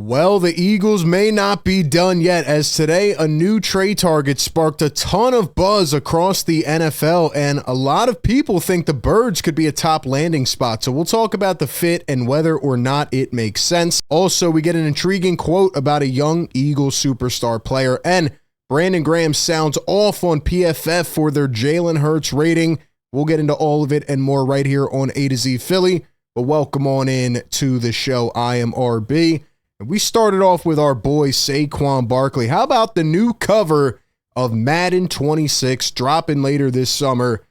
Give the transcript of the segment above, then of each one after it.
Well, the Eagles may not be done yet, as today a new trade target sparked a ton of buzz across the NFL, and a lot of people think the Birds could be a top landing spot. So we'll talk about the fit and whether or not it makes sense. Also, we get an intriguing quote about a young Eagles superstar player, and Brandon Graham sounds off on PFF for their Jalen Hurts rating. We'll get into all of it and more right here on A to Z Philly. But welcome on in to the show. I am RB. And we started off with our boy Saquon Barkley. How about the new cover of Madden 26 dropping later this summer?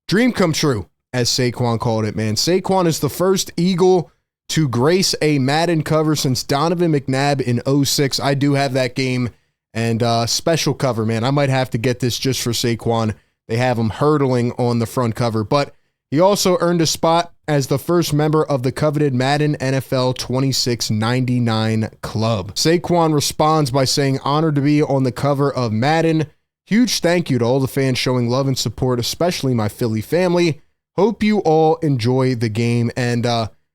Dream come true, as Saquon called it, man. Saquon is the first Eagle to grace a Madden cover since Donovan McNabb in 06. I do have that game, and special cover, man. I might have to get this just for Saquon. They have him hurdling on the front cover, but he also earned a spot as the first member of the coveted Madden NFL 2699 club. Saquon responds by saying, "Honored to be on the cover of Madden. Huge thank you to all the fans showing love and support, especially my Philly family. Hope you all enjoy the game." And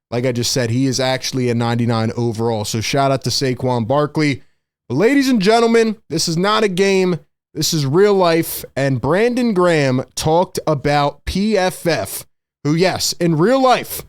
like I just said, he is actually a 99 overall. So shout out to Saquon Barkley. But ladies and gentlemen, this is not a game. This is real life. And Brandon Graham talked about PFF, who, yes, in real life,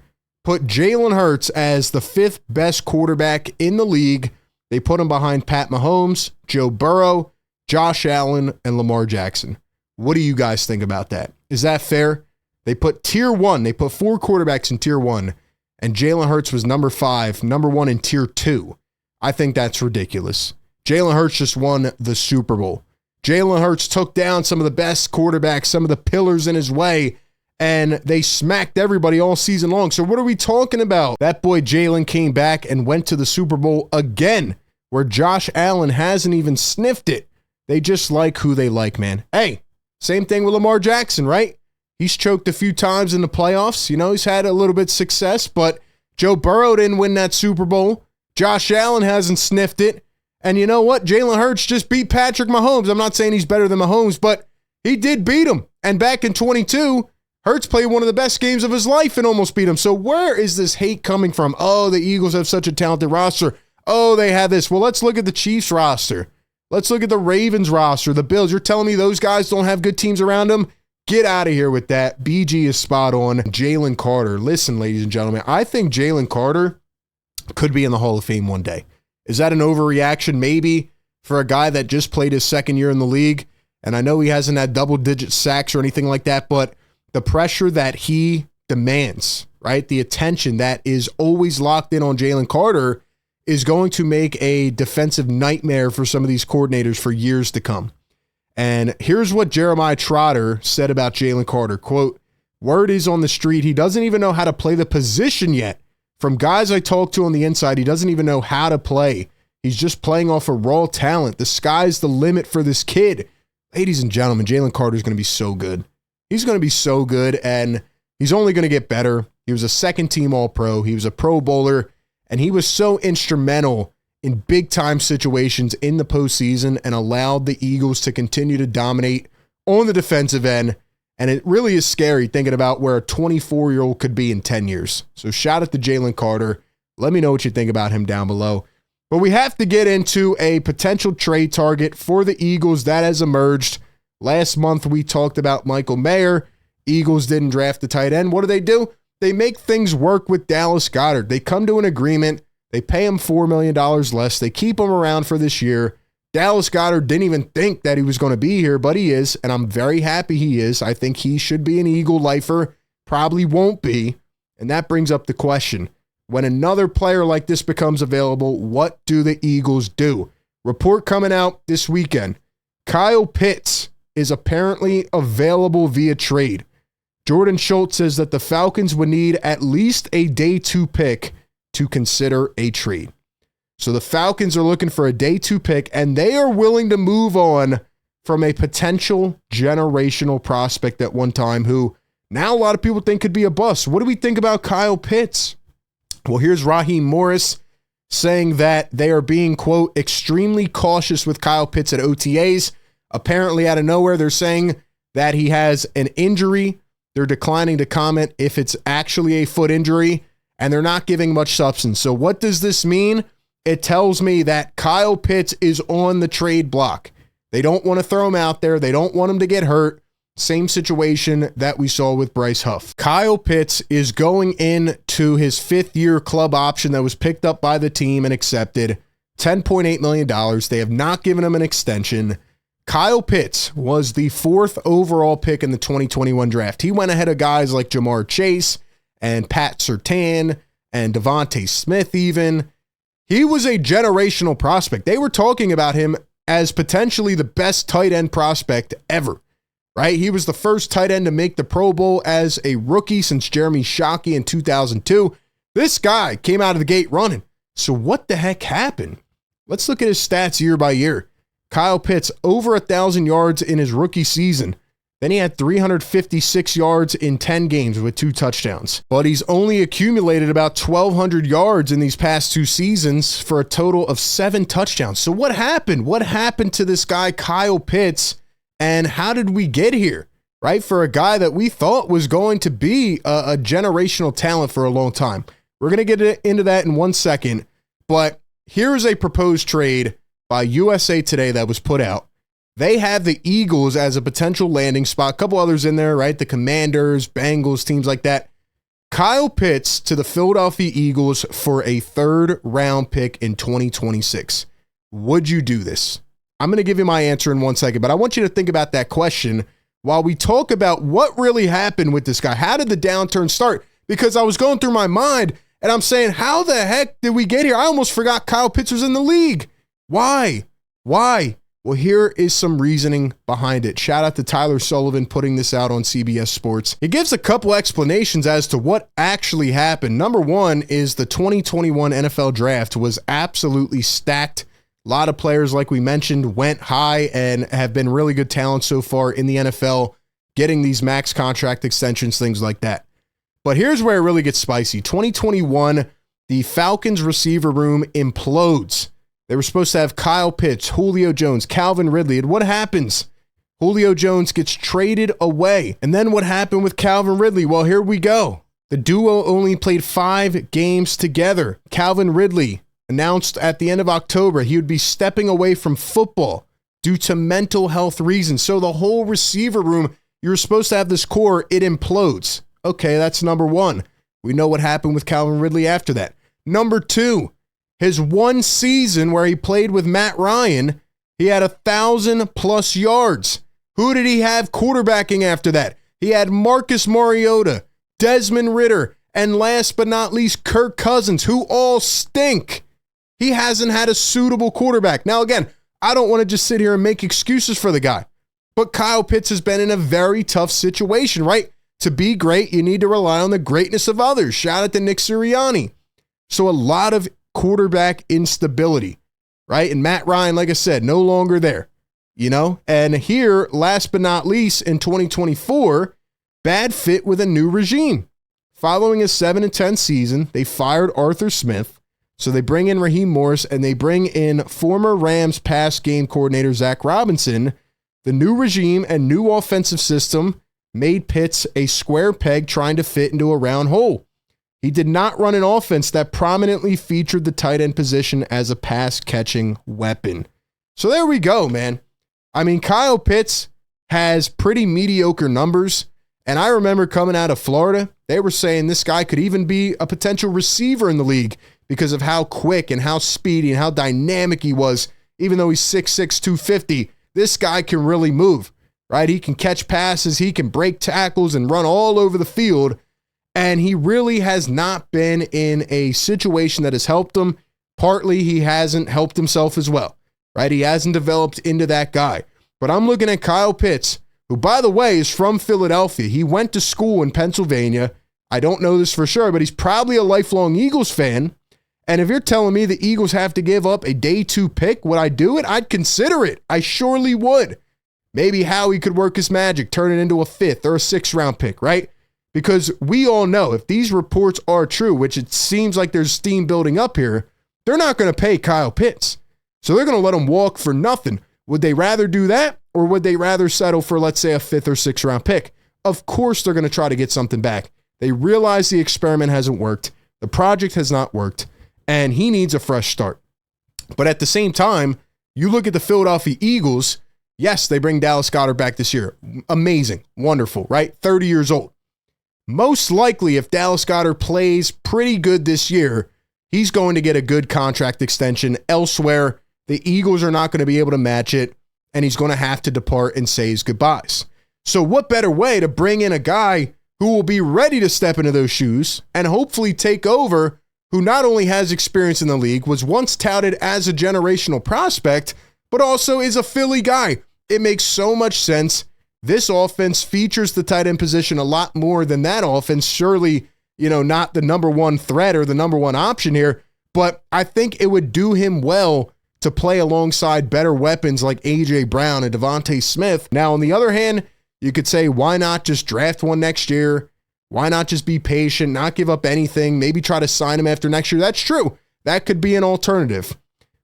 put Jalen Hurts as the fifth best quarterback in the league. They put him behind Pat Mahomes, Joe Burrow, Josh Allen, and Lamar Jackson. What do you guys think about that? Is that fair? They put tier one. They put four quarterbacks in tier one, and Jalen Hurts was number 5, number 1 in tier 2. I think that's ridiculous. Jalen Hurts just won the Super Bowl. Jalen Hurts took down some of the best quarterbacks, some of the pillars in his way, and they smacked everybody all season long. So what are we talking about? That boy Jalen came back and went to the Super Bowl again, where Josh Allen hasn't even sniffed it. They just like who they like, man. Hey, same thing with Lamar Jackson, right? He's choked a few times in the playoffs. You know, he's had a little bit of success, but Joe Burrow didn't win that Super Bowl. Josh Allen hasn't sniffed it. And you know what? Jalen Hurts just beat Patrick Mahomes. I'm not saying he's better than Mahomes, but he did beat him. And back in 22, Hurts played one of the best games of his life and almost beat him. So where is this hate coming from? Oh, the Eagles have such a talented roster. Oh, they have this. Well, let's look at the Chiefs roster. Let's look at the Ravens roster, the Bills. You're telling me those guys don't have good teams around them? Get out of here with that. BG is spot on. Jalen Carter. Listen, ladies and gentlemen, I think Jalen Carter could be in the Hall of Fame one day. Is that an overreaction? Maybe, for a guy that just played his second year in the league. And I know he hasn't had double-digit sacks or anything like that, but the pressure that he demands, right? The attention that is always locked in on Jalen Carter is going to make a defensive nightmare for some of these coordinators for years to come. And here's what Jeremiah Trotter said about Jalen Carter. Quote, "Word is on the street, he doesn't even know how to play the position yet. From guys I talked to on the inside, he doesn't even know how to play. He's just playing off of raw talent. The sky's the limit for this kid." Ladies and gentlemen, Jalen Carter is going to be so good. He's going to be so good, and he's only going to get better. He was a second-team All-Pro. He was a Pro Bowler, and he was so instrumental in big-time situations in the postseason and allowed the Eagles to continue to dominate on the defensive end. And it really is scary thinking about where a 24-year-old could be in 10 years. So shout out to Jalen Carter. Let me know what you think about him down below. But we have to get into a potential trade target for the Eagles that has emerged. Last month, we talked about Michael Mayer. Eagles didn't draft the tight end. What do? They make things work with Dallas Goedert. They come to an agreement. They pay him $4 million less. They keep him around for this year. Dallas Goedert didn't even think that he was going to be here, but he is, and I'm very happy he is. I think he should be an Eagle lifer. Probably won't be. And that brings up the question. When another player like this becomes available, what do the Eagles do? Report coming out this weekend. Kyle Pitts is apparently available via trade. Jordan Schultz says that the Falcons would need at least a day 2 pick to consider a trade. So the Falcons are looking for a day 2 pick, and they are willing to move on from a potential generational prospect at one time who now a lot of people think could be a bust. What do we think about Kyle Pitts? Well, here's Raheem Morris saying that they are being, quote, extremely cautious with Kyle Pitts at OTAs. Apparently, out of nowhere, they're saying that he has an injury. They're declining to comment if it's actually a foot injury, and they're not giving much substance. So what does this mean? it tells me that Kyle Pitts is on the trade block. They don't want to throw him out there. They don't want him to get hurt. Same situation that we saw with Bryce Huff. Kyle Pitts is going into his 5th-year club option that was picked up by the team and accepted. $10.8 million. They have not given him an extension. Kyle Pitts was the 4th overall pick in the 2021 draft. He went ahead of guys like Jamar Chase and Pat Surtain and Devontae Smith even. He was a generational prospect. They were talking about him as potentially the best tight end prospect ever, right? He was the first tight end to make the Pro Bowl as a rookie since Jeremy Shockey in 2002. This guy came out of the gate running. So what the heck happened? Let's look at his stats year by year. Kyle Pitts, over 1,000 yards in his rookie season. Then he had 356 yards in 10 games with 2 touchdowns. But he's only accumulated about 1,200 yards in these past 2 seasons for a total of 7 touchdowns. So what happened? What happened to this guy, Kyle Pitts, and how did we get here, right? For a guy that we thought was going to be a generational talent for a long time. We're going to get into that in 1 second, but here's a proposed trade by USA Today that was put out. They have the Eagles as a potential landing spot. A couple others in there, right? The Commanders, Bengals, teams like that. Kyle Pitts to the Philadelphia Eagles for a 3rd-round pick in 2026. Would you do this? I'm going to give you my answer in 1 second, but I want you to think about that question while we talk about what really happened with this guy. How did the downturn start? Because I was going through my mind and I'm saying, how the heck did we get here? I almost forgot Kyle Pitts was in the league. Why? Well, here is some reasoning behind it. Shout out to Tyler Sullivan putting this out on CBS Sports. He gives a couple explanations as to what actually happened. Number one is the 2021 NFL draft was absolutely stacked. A lot of players, like we mentioned, went high and have been really good talent so far in the NFL, getting these max contract extensions, things like that. But here's where it really gets spicy. 2021, the Falcons receiver room implodes. They were supposed to have Kyle Pitts, Julio Jones, Calvin Ridley. And what happens? Julio Jones gets traded away. And then what happened with Calvin Ridley? Well, here we go. The duo only played 5 games together. Calvin Ridley announced at the end of October he would be stepping away from football due to mental health reasons. So the whole receiver room, you're supposed to have this core, it implodes. Okay, that's number one. We know what happened with Calvin Ridley after that. Number two, his 1 season where he played with Matt Ryan, he had 1,000+ yards. Who did he have quarterbacking after that? He had Marcus Mariota, Desmond Ridder, and last but not least, Kirk Cousins, who all stink. He hasn't had a suitable quarterback. Now, again, I don't want to just sit here and make excuses for the guy, but Kyle Pitts has been in a very tough situation, right? To be great, you need to rely on the greatness of others. Shout out to Nick Sirianni. So a lot of quarterback instability, right? And Matt Ryan, like I said, no longer there, And here, last but not least, in 2024, bad fit with a new regime. Following a 7-10 season, they fired Arthur Smith. So they bring in Raheem Morris and they bring in former Rams pass game coordinator Zach Robinson. The new regime and new offensive system made Pitts a square peg trying to fit into a round hole. He did not run an offense that prominently featured the tight end position as a pass-catching weapon. So there we go, man. I mean, Kyle Pitts has pretty mediocre numbers, and I remember coming out of Florida, they were saying this guy could even be a potential receiver in the league because of how quick and how speedy and how dynamic he was. Even though he's 6'6", 250, this guy can really move, right? He can catch passes, he can break tackles and run all over the field. And he really has not been in a situation that has helped him. Partly, he hasn't helped himself as well, right? He hasn't developed into that guy. But I'm looking at Kyle Pitts, who, by the way, is from Philadelphia. He went to school in Pennsylvania. I don't know this for sure, but he's probably a lifelong Eagles fan. And if you're telling me the Eagles have to give up a day 2 pick, would I do it? I'd consider it. I surely would. Maybe Howie could work his magic, turn it into a 5th or a 6th-round pick, right? Because we all know if these reports are true, which it seems like there's steam building up here, they're not going to pay Kyle Pitts. So they're going to let him walk for nothing. Would they rather do that, or would they rather settle for, let's say, a 5th or 6th round pick? Of course they're going to try to get something back. They realize the experiment hasn't worked. The project has not worked, and he needs a fresh start. But at the same time, you look at the Philadelphia Eagles. Yes, they bring Dallas Goedert back this year. Amazing. Wonderful, right? 30 years old. Most likely, if Dallas Goedert plays pretty good this year, he's going to get a good contract extension elsewhere. The Eagles are not going to be able to match it, and he's going to have to depart and say his goodbyes. So what better way to bring in a guy who will be ready to step into those shoes and hopefully take over, who not only has experience in the league, was once touted as a generational prospect, but also is a Philly guy. It makes so much sense. This offense features the tight end position a lot more than that offense. Surely, not the number one threat or the number one option here, but I think it would do him well to play alongside better weapons like A.J. Brown and Devontae Smith. Now, on the other hand, you could say, why not just draft one next year? Why not just be patient, not give up anything, maybe try to sign him after next year? That's true. That could be an alternative.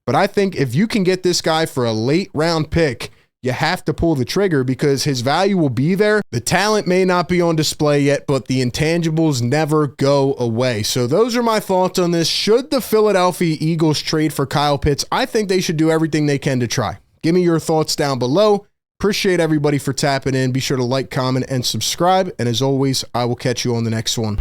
But I think if you can get this guy for a late round pick, you have to pull the trigger because his value will be there. The talent may not be on display yet, but the intangibles never go away. So those are my thoughts on this. Should the Philadelphia Eagles trade for Kyle Pitts? I think they should do everything they can to try. Give me your thoughts down below. Appreciate everybody for tapping in. Be sure to like, comment, and subscribe. And as always, I will catch you on the next one.